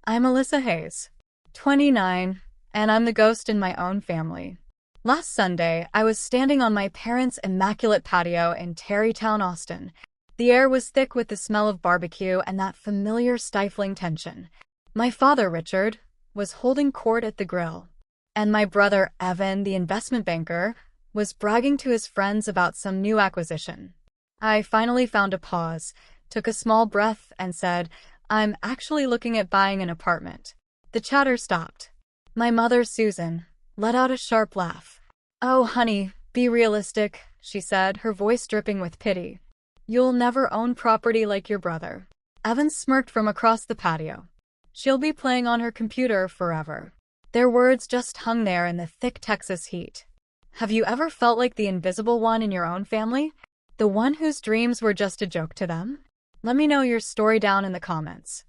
I'm Alyssa Hayes, 29, and I'm the ghost in my own family. Last Sunday, I was standing on my parents' immaculate patio in Tarrytown, Austin. The air was thick with the smell of barbecue and that familiar stifling tension. My father, Richard, was holding court at the grill, and my brother, Evan, the investment banker, was bragging to his friends about some new acquisition. I finally found a pause, took a small breath, and said, "I'm actually looking at buying an apartment." The chatter stopped. My mother, Susan, let out a sharp laugh. "Oh, honey, be realistic," she said, her voice dripping with pity. "You'll never own property like your brother." Evan smirked from across the patio. "She'll be playing on her computer forever." Their words just hung there in the thick Texas heat. Have you ever felt like the invisible one in your own family? The one whose dreams were just a joke to them? Let me know your story down in the comments.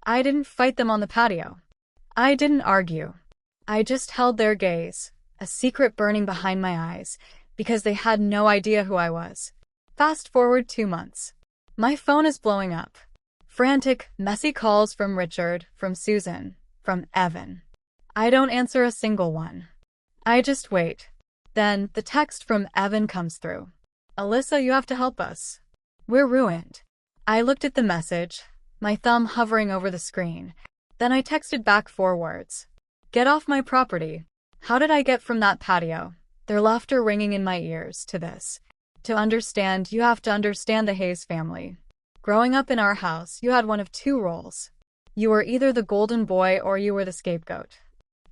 I didn't fight them on the patio. I didn't argue. I just held their gaze, a secret burning behind my eyes, because they had no idea who I was. Fast forward 2 months. My phone is blowing up. Frantic, messy calls from Richard, from Susan, from Evan. I don't answer a single one. I just wait. Then, the text from Evan comes through. "Alyssa, you have to help us. We're ruined." I looked at the message, my thumb hovering over the screen. Then I texted back 4 words. "Get off my property." How did I get from that patio, their laughter ringing in my ears, to this? To understand, you have to understand the Hayes family. Growing up in our house, you had one of 2 roles. You were either the golden boy or you were the scapegoat.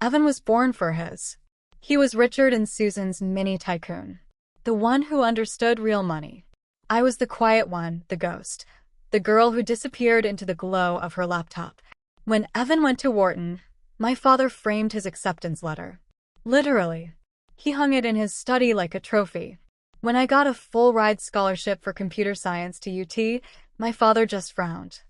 Evan was born for his. He was Richard and Susan's mini tycoon. The one who understood real money. I was the quiet one, the ghost. The girl who disappeared into the glow of her laptop. When Evan went to Wharton, my father framed his acceptance letter. Literally. He hung it in his study like a trophy. When I got a full-ride scholarship for computer science to UT, my father just frowned.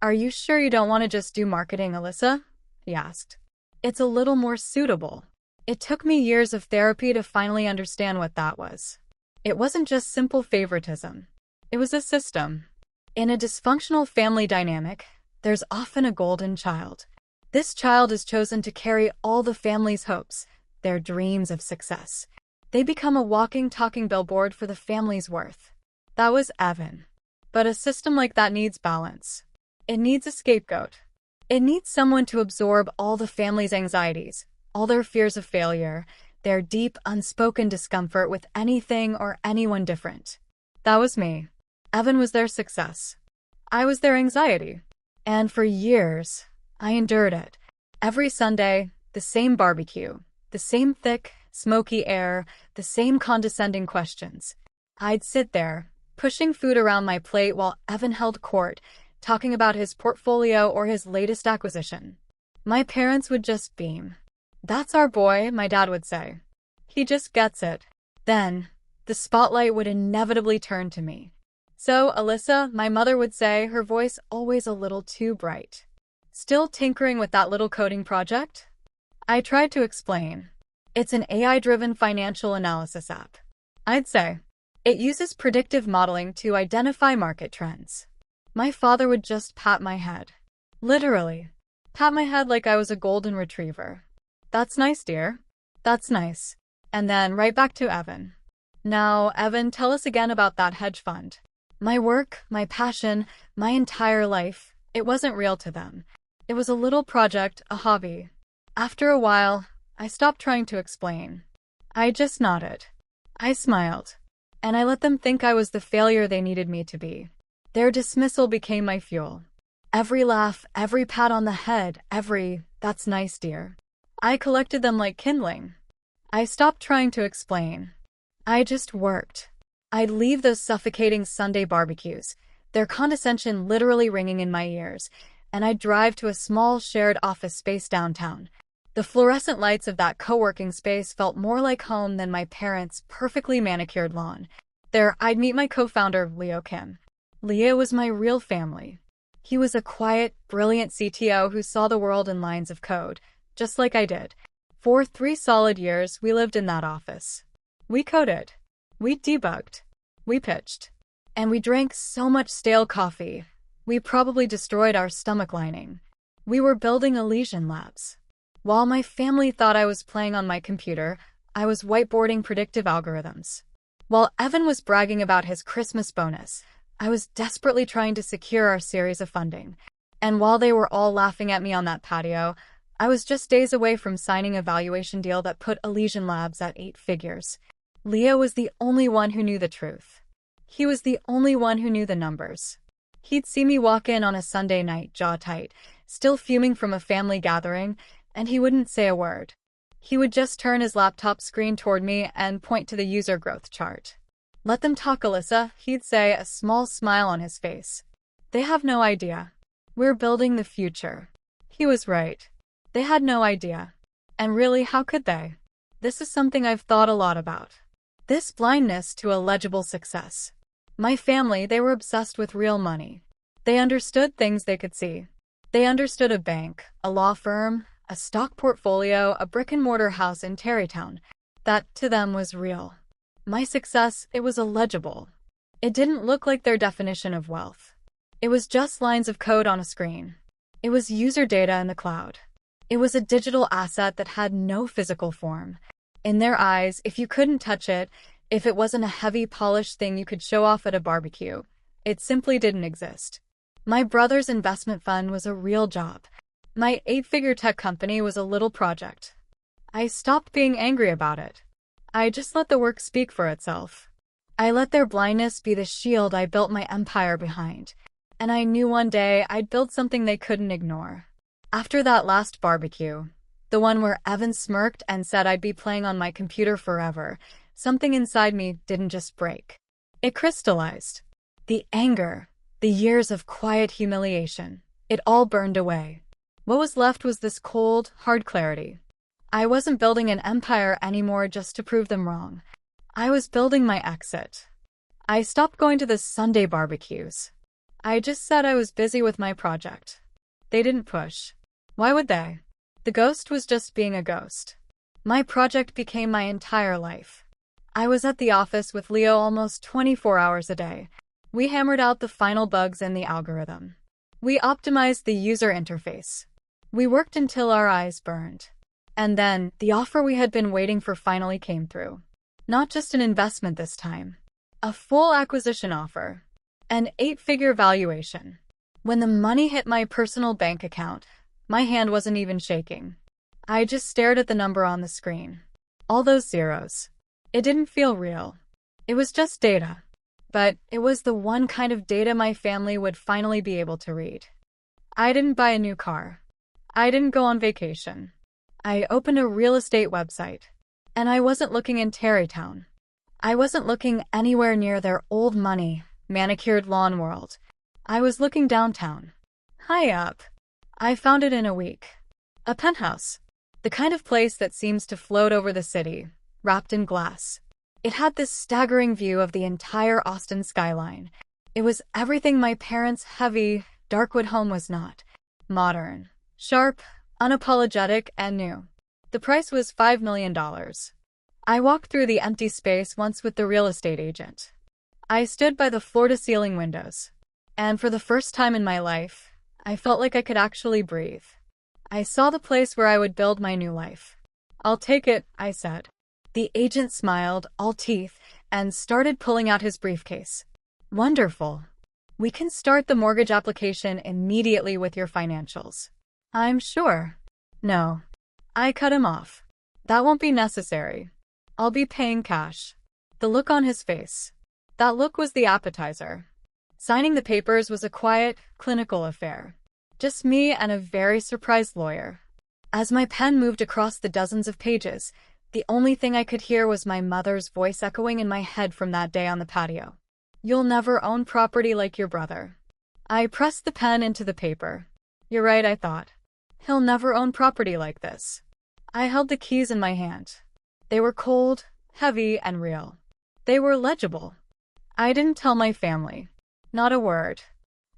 "Are you sure you don't want to just do marketing, Alyssa?" he asked. "It's a little more suitable." It took me years of therapy to finally understand what that was. It wasn't just simple favoritism. It was a system. In a dysfunctional family dynamic, there's often a golden child. This child is chosen to carry all the family's hopes, their dreams of success. They become a walking, talking billboard for the family's worth. That was Evan. But a system like that needs balance. It needs a scapegoat. It needs someone to absorb all the family's anxieties, all their fears of failure, their deep, unspoken discomfort with anything or anyone different. That was me. Evan was their success. I was their anxiety. And for years, I endured it. Every Sunday, the same barbecue, the same thick, smoky air, the same condescending questions. I'd sit there, pushing food around my plate while Evan held court, talking about his portfolio or his latest acquisition. My parents would just beam. "That's our boy," my dad would say. "He just gets it." Then, the spotlight would inevitably turn to me. "So, Alyssa," my mother would say, her voice always a little too bright. "Still tinkering with that little coding project?" I tried to explain. "It's an AI-driven financial analysis app." I'd say, "It uses predictive modeling to identify market trends." My father would just pat my head. Literally. Pat my head like I was a golden retriever. "That's nice, dear. That's nice." And then right back to Evan. "Now, Evan, tell us again about that hedge fund." My work, my passion, my entire life, it wasn't real to them. It was a little project, a hobby. After a while, I stopped trying to explain. I just nodded. I smiled. And I let them think I was the failure they needed me to be. Their dismissal became my fuel. Every laugh, every pat on the head, every, "That's nice, dear." I collected them like kindling. I stopped trying to explain. I just worked. I'd leave those suffocating Sunday barbecues, their condescension literally ringing in my ears, and I'd drive to a small shared office space downtown. The fluorescent lights of that co-working space felt more like home than my parents' perfectly manicured lawn. There, I'd meet my co-founder, Leo Kim. Leo was my real family. He was a quiet, brilliant CTO who saw the world in lines of code, just like I did. For 3 solid years, we lived in that office. We coded. We debugged. We pitched. And we drank so much stale coffee. We probably destroyed our stomach lining. We were building Elysian Labs. While my family thought I was playing on my computer, I was whiteboarding predictive algorithms. While Evan was bragging about his Christmas bonus, I was desperately trying to secure our series of funding. And while they were all laughing at me on that patio, I was just days away from signing a valuation deal that put Elysian Labs at 8 figures. Leo was the only one who knew the truth. He was the only one who knew the numbers. He'd see me walk in on a Sunday night, jaw tight, still fuming from a family gathering, and he wouldn't say a word. He would just turn his laptop screen toward me and point to the user growth chart. "Let them talk, Alyssa," he'd say, a small smile on his face. "They have no idea. We're building the future." He was right. They had no idea. And really, how could they? This is something I've thought a lot about. This blindness to a legible success. My family, they were obsessed with real money. They understood things they could see. They understood a bank, a law firm, a stock portfolio, a brick-and-mortar house in Tarrytown. That, to them, was real. My success, it was illegible. It didn't look like their definition of wealth. It was just lines of code on a screen. It was user data in the cloud. It was a digital asset that had no physical form. In their eyes, if you couldn't touch it, if it wasn't a heavy, polished thing you could show off at a barbecue, it simply didn't exist. My brother's investment fund was a real job. My 8-figure tech company was a little project. I stopped being angry about it. I just let the work speak for itself. I let their blindness be the shield I built my empire behind. And I knew one day I'd build something they couldn't ignore. After that last barbecue, the one where Evan smirked and said I'd be playing on my computer forever, something inside me didn't just break. It crystallized. The anger, the years of quiet humiliation, it all burned away. What was left was this cold, hard clarity. I wasn't building an empire anymore just to prove them wrong. I was building my exit. I stopped going to the Sunday barbecues. I just said I was busy with my project. They didn't push. Why would they? The ghost was just being a ghost. My project became my entire life. I was at the office with Leo almost 24 hours a day. We hammered out the final bugs in the algorithm. We optimized the user interface. We worked until our eyes burned. And then, the offer we had been waiting for finally came through. Not just an investment this time. A full acquisition offer. An 8-figure valuation. When the money hit my personal bank account, my hand wasn't even shaking. I just stared at the number on the screen. All those zeros. It didn't feel real. It was just data. But it was the one kind of data my family would finally be able to read. I didn't buy a new car. I didn't go on vacation. I opened a real estate website. And I wasn't looking in Tarrytown. I wasn't looking anywhere near their old money, manicured lawn world. I was looking downtown. High up. I found it in a week. A penthouse. The kind of place that seems to float over the city, wrapped in glass. It had this staggering view of the entire Austin skyline. It was everything my parents' heavy, Darkwood home was not. Modern, sharp, unapologetic, and new. The price was $5 million. I walked through the empty space once with the real estate agent. I stood by the floor-to-ceiling windows. And for the first time in my life, I felt like I could actually breathe. I saw the place where I would build my new life. "I'll take it," I said. The agent smiled, all teeth, and started pulling out his briefcase. "Wonderful. We can start the mortgage application immediately with your financials." "I'm sure." "No." I cut him off. "That won't be necessary. I'll be paying cash." The look on his face. That look was the appetizer. Signing the papers was a quiet, clinical affair. Just me and a very surprised lawyer. As my pen moved across the dozens of pages, the only thing I could hear was my mother's voice echoing in my head from that day on the patio. "You'll never own property like your brother." I pressed the pen into the paper. You're right, I thought. He'll never own property like this. I held the keys in my hand. They were cold, heavy, and real. They were legible. I didn't tell my family. Not a word.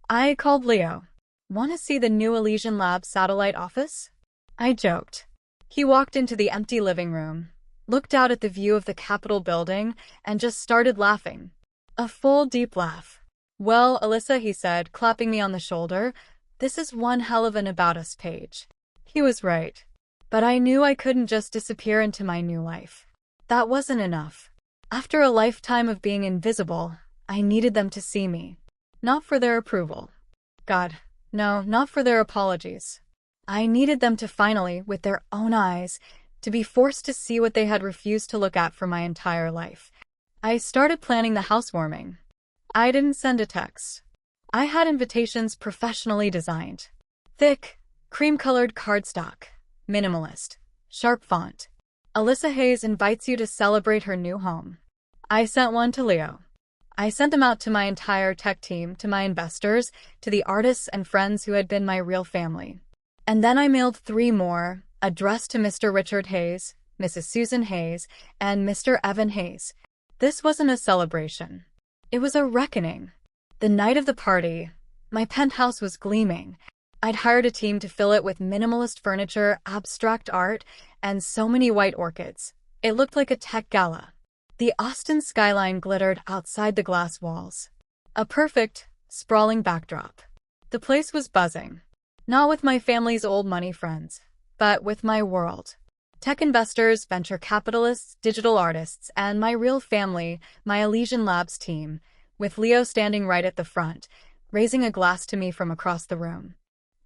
I called Leo. "Want to see the new Elysian Labs satellite office?" I joked. He walked into the empty living room, looked out at the view of the Capitol building, and just started laughing. A full, deep laugh. "Well, Alyssa," he said, clapping me on the shoulder, This is one hell of an About Us page. He was right. But I knew I couldn't just disappear into my new life. That wasn't enough. After a lifetime of being invisible, I needed them to see me. Not for their approval. God, no, not for their apologies. I needed them to finally, with their own eyes, to be forced to see what they had refused to look at for my entire life. I started planning the housewarming. I didn't send a text. I had invitations professionally designed. Thick, cream-colored cardstock. Minimalist. Sharp font. Alyssa Hayes invites you to celebrate her new home. I sent one to Leo. I sent them out to my entire tech team, to my investors, to the artists and friends who had been my real family. And then I mailed 3 more, addressed to Mr. Richard Hayes, Mrs. Susan Hayes, and Mr. Evan Hayes. This wasn't a celebration. It was a reckoning. The night of the party, my penthouse was gleaming. I'd hired a team to fill it with minimalist furniture, abstract art, and so many white orchids. It looked like a tech gala. The Austin skyline glittered outside the glass walls. A perfect, sprawling backdrop. The place was buzzing. Not with my family's old money friends, but with my world. Tech investors, venture capitalists, digital artists, and my real family, my Elysian Labs team, with Leo standing right at the front, raising a glass to me from across the room.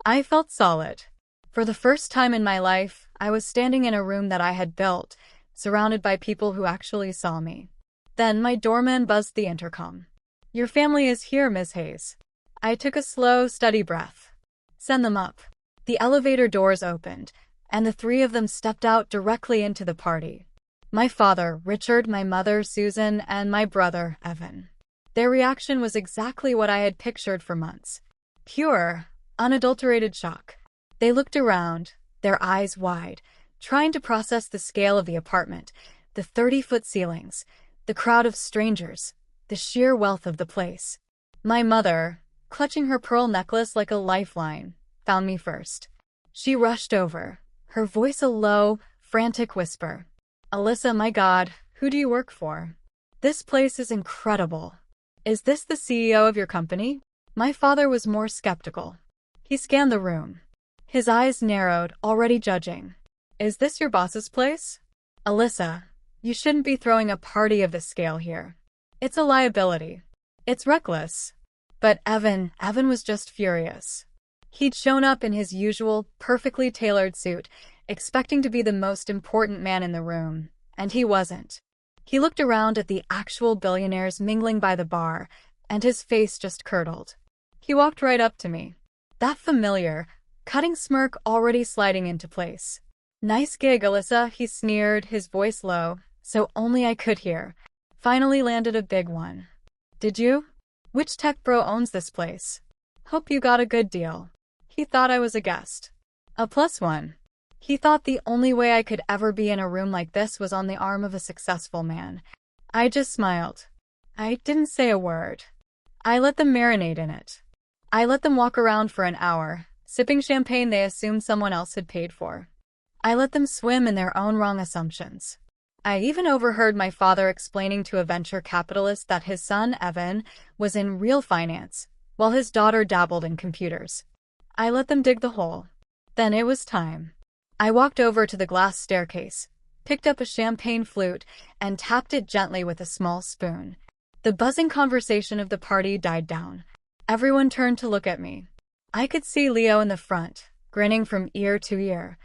I felt solid. For the first time in my life, I was standing in a room that I had built, surrounded by people who actually saw me. Then my doorman buzzed the intercom. "Your family is here, Ms. Hayes." I took a slow, steady breath. "Send them up." The elevator doors opened, and the 3 of them stepped out directly into the party. My father, Richard, my mother, Susan, and my brother, Evan. Their reaction was exactly what I had pictured for months. Pure, unadulterated shock. They looked around, their eyes wide, trying to process the scale of the apartment, the 30-foot ceilings, the crowd of strangers, the sheer wealth of the place. My mother, clutching her pearl necklace like a lifeline, found me first. She rushed over, her voice a low, frantic whisper. "Alyssa, my God, who do you work for? This place is incredible. Is this the CEO of your company?" My father was more skeptical. He scanned the room. His eyes narrowed, already judging. "Is this your boss's place? Alyssa, you shouldn't be throwing a party of this scale here. It's a liability. It's reckless." But Evan was just furious. He'd shown up in his usual, perfectly tailored suit, expecting to be the most important man in the room, and he wasn't. He looked around at the actual billionaires mingling by the bar, and his face just curdled. He walked right up to me. That familiar, cutting smirk already sliding into place. "Nice gig, Alyssa," he sneered, his voice low, so only I could hear. "Finally landed a big one. Did you? Which tech bro owns this place? Hope you got a good deal." He thought I was a guest. A +1. He thought the only way I could ever be in a room like this was on the arm of a successful man. I just smiled. I didn't say a word. I let them marinate in it. I let them walk around for an hour, sipping champagne they assumed someone else had paid for. I let them swim in their own wrong assumptions. I even overheard my father explaining to a venture capitalist that his son, Evan, was in real finance, while his daughter dabbled in computers. I let them dig the hole. Then it was time. I walked over to the glass staircase, picked up a champagne flute, and tapped it gently with a small spoon. The buzzing conversation of the party died down. Everyone turned to look at me. I could see Leo in the front, grinning from ear to ear.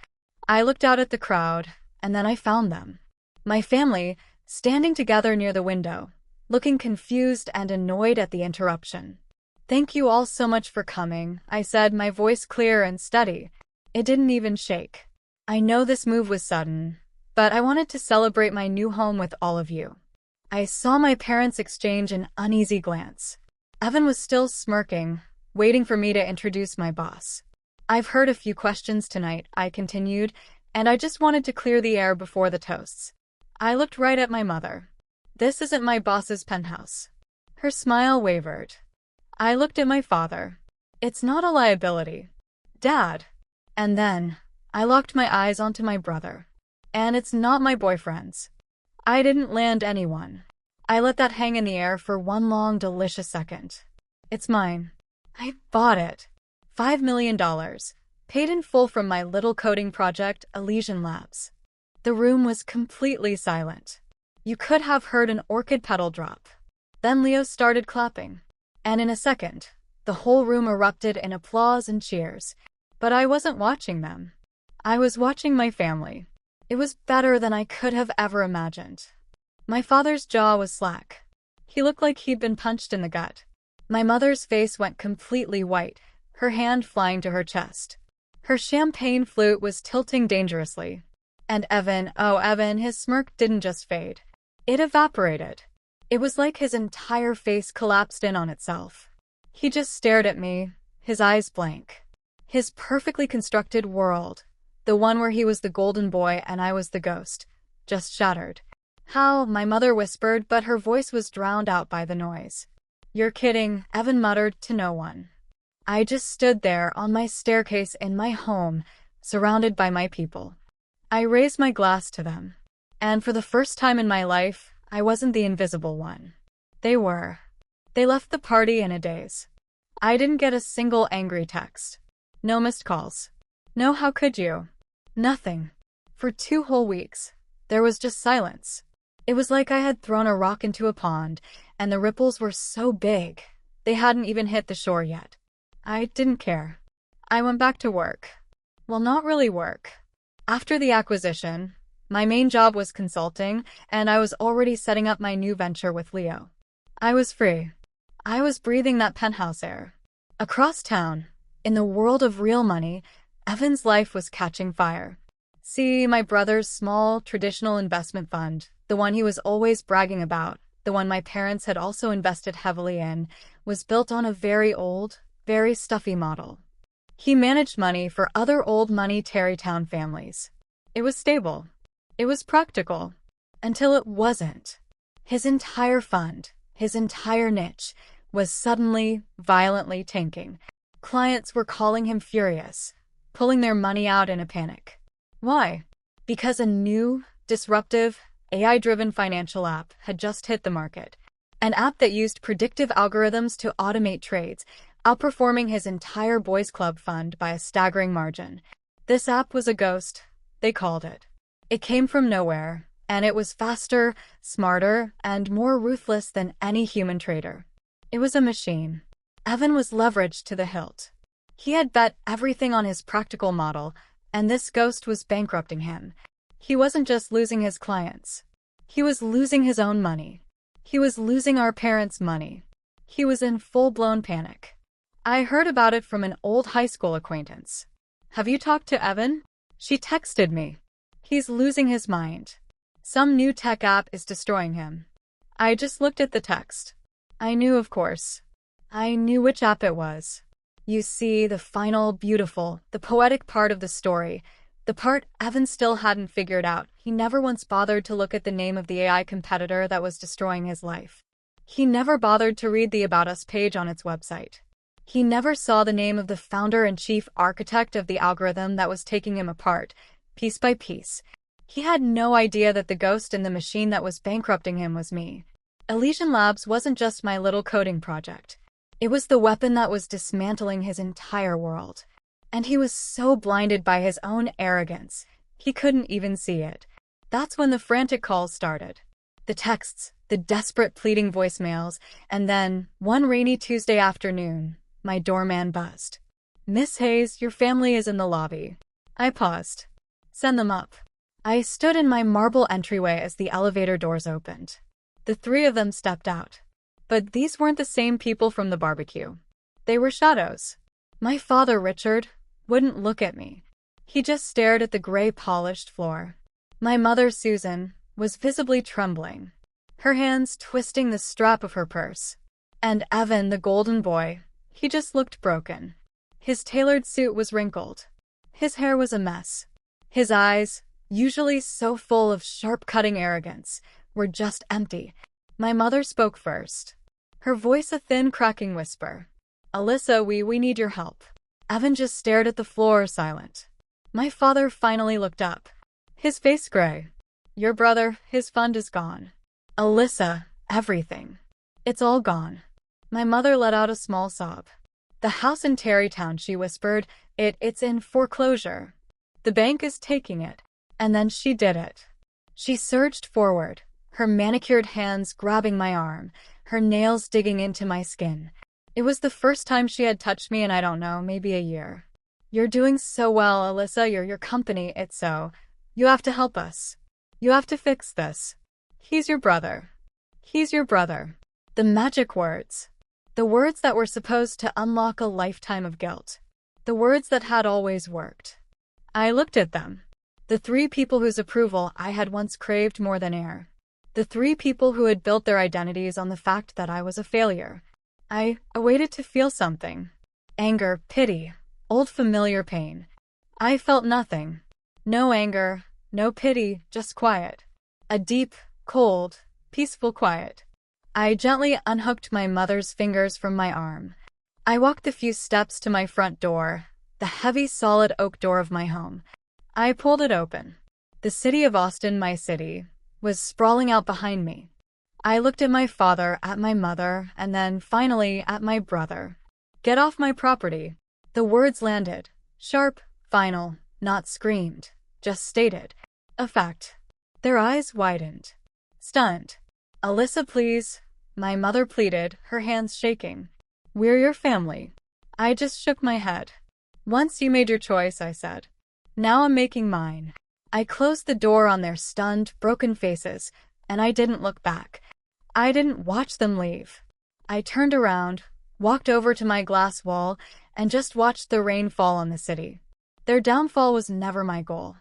I looked out at the crowd, and then I found them. My family, standing together near the window, looking confused and annoyed at the interruption. "Thank you all so much for coming," I said, my voice clear and steady. It didn't even shake. "I know this move was sudden, but I wanted to celebrate my new home with all of you." I saw my parents exchange an uneasy glance. Evan was still smirking, waiting for me to introduce my boss. "I've heard a few questions tonight," I continued, "and I just wanted to clear the air before the toasts." I looked right at my mother. "This isn't my boss's penthouse." Her smile wavered. I looked at my father. "It's not a liability, Dad." And then, I locked my eyes onto my brother. "And it's not my boyfriend's." I didn't land anyone. I let that hang in the air for one long, delicious second. "It's mine. I bought it. $5 million, paid in full from my little coding project, Elysian Labs. The room was completely silent. You could have heard an orchid petal drop. Then Leo started clapping. And in a second, the whole room erupted in applause and cheers. But I wasn't watching them. I was watching my family. It was better than I could have ever imagined. My father's jaw was slack. He looked like he'd been punched in the gut. My mother's face went completely white, her hand flying to her chest. Her champagne flute was tilting dangerously. And Evan, his smirk didn't just fade. It evaporated. It was like his entire face collapsed in on itself. He just stared at me, his eyes blank. His perfectly constructed world, the one where he was the golden boy and I was the ghost, just shattered. How, my mother whispered, but her voice was drowned out by the noise. You're kidding, Evan muttered to no one. I just stood there on my staircase in my home, surrounded by my people. I raised my glass to them. And for the first time in my life, I wasn't the invisible one. They were. They left the party in a daze. I didn't get a single angry text. No missed calls. No, how could you? Nothing. For 2 whole weeks, there was just silence. It was like I had thrown a rock into a pond, and the ripples were so big, they hadn't even hit the shore yet. I didn't care. I went back to work. Well, not really work. After the acquisition, my main job was consulting, and I was already setting up my new venture with Leo. I was free. I was breathing that penthouse air. Across town, in the world of real money, Evan's life was catching fire. See, my brother's small, traditional investment fund, the one he was always bragging about, the one my parents had also invested heavily in, was built on a very old, very stuffy model. He managed money for other old money Tarrytown families. It was stable. It was practical. Until it wasn't. His entire fund, his entire niche, was suddenly, violently tanking. Clients were calling him furious, pulling their money out in a panic. Why? Because a new, disruptive, AI-driven financial app had just hit the market. An app that used predictive algorithms to automate trades, outperforming his entire boys' club fund by a staggering margin. This app was a ghost, they called it. It came from nowhere, and it was faster, smarter, and more ruthless than any human trader. It was a machine. Evan was leveraged to the hilt. He had bet everything on his practical model, and this ghost was bankrupting him. He wasn't just losing his clients. He was losing his own money. He was losing our parents' money. He was in full-blown panic. I heard about it from an old high school acquaintance. Have you talked to Evan? She texted me. He's losing his mind. Some new tech app is destroying him. I just looked at the text. I knew, of course. I knew which app it was. You see, the final, beautiful, the poetic part of the story, the part Evan still hadn't figured out. He never once bothered to look at the name of the AI competitor that was destroying his life. He never bothered to read the About Us page on its website. He never saw the name of the founder and chief architect of the algorithm that was taking him apart, piece by piece. He had no idea that the ghost in the machine that was bankrupting him was me. Elysian Labs wasn't just my little coding project. It was the weapon that was dismantling his entire world. And he was so blinded by his own arrogance, he couldn't even see it. That's when the frantic calls started. The texts, the desperate pleading voicemails, and then, one rainy Tuesday afternoon, my doorman buzzed. Miss Hayes, your family is in the lobby. I paused. Send them up. I stood in my marble entryway as the elevator doors opened. The 3 of them stepped out. But these weren't the same people from the barbecue. They were shadows. My father, Richard, wouldn't look at me. He just stared at the gray polished floor. My mother, Susan, was visibly trembling, her hands twisting the strap of her purse. And Evan, the golden boy, he just looked broken. His tailored suit was wrinkled. His hair was a mess. His eyes, usually so full of sharp-cutting arrogance, were just empty. My mother spoke first. Her voice a thin, cracking whisper. Alyssa, we need your help. Evan just stared at the floor, silent. My father finally looked up. His face gray. Your brother, his fund is gone. Alyssa, everything. It's all gone. My mother let out a small sob. The house in Terrytown, she whispered. It's in foreclosure. The bank is taking it. And then she did it. She surged forward, her manicured hands grabbing my arm, her nails digging into my skin. It was the first time she had touched me in, I don't know, maybe a year. You're doing so well, Alyssa. Your company, it's so. You have to help us. You have to fix this. He's your brother. He's your brother. The magic words. The words that were supposed to unlock a lifetime of guilt. The words that had always worked. I looked at them. The three people whose approval I had once craved more than air. The three people who had built their identities on the fact that I was a failure. I awaited to feel something. Anger, pity, old familiar pain. I felt nothing. No anger, no pity, just quiet. A deep, cold, peaceful quiet. I gently unhooked my mother's fingers from my arm. I walked the few steps to my front door, the heavy solid oak door of my home. I pulled it open. The city of Austin, my city, was sprawling out behind me. I looked at my father, at my mother, and then, finally, at my brother. Get off my property. The words landed. Sharp, final, not screamed, just stated. A fact. Their eyes widened. Stunned. Alyssa, please, my mother pleaded, her hands shaking. We're your family. I just shook my head. Once you made your choice, I said. Now I'm making mine. I closed the door on their stunned, broken faces, and I didn't look back. I didn't watch them leave. I turned around, walked over to my glass wall, and just watched the rain fall on the city. Their downfall was never my goal.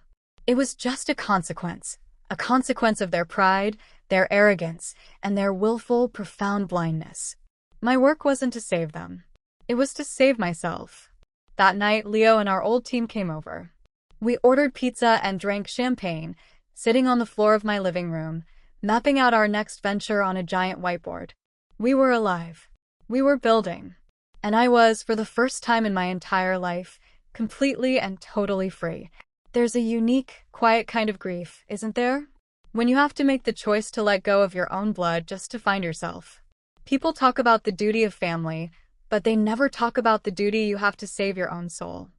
It was just a consequence of their pride, their arrogance, and their willful, profound blindness. My work wasn't to save them. It was to save myself. That night, Leo and our old team came over. We ordered pizza and drank champagne, sitting on the floor of my living room, mapping out our next venture on a giant whiteboard. We were alive. We were building. And I was, for the first time in my entire life, completely and totally free. There's a unique, quiet kind of grief, isn't there? When you have to make the choice to let go of your own blood just to find yourself. People talk about the duty of family, but they never talk about the duty you have to save your own soul.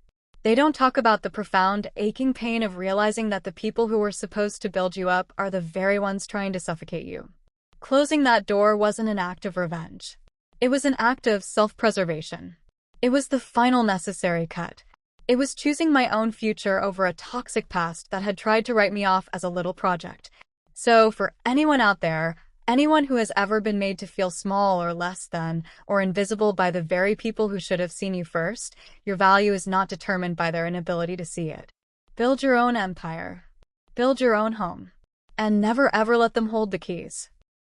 They don't talk about the profound, aching pain of realizing that the people who were supposed to build you up are the very ones trying to suffocate you. Closing that door wasn't an act of revenge. It was an act of self-preservation. It was the final necessary cut. It was choosing my own future over a toxic past that had tried to write me off as a little project. So, for anyone out there, anyone who has ever been made to feel small or less than, or invisible by the very people who should have seen you first, your value is not determined by their inability to see it. Build your own empire. Build your own home. And never ever let them hold the keys.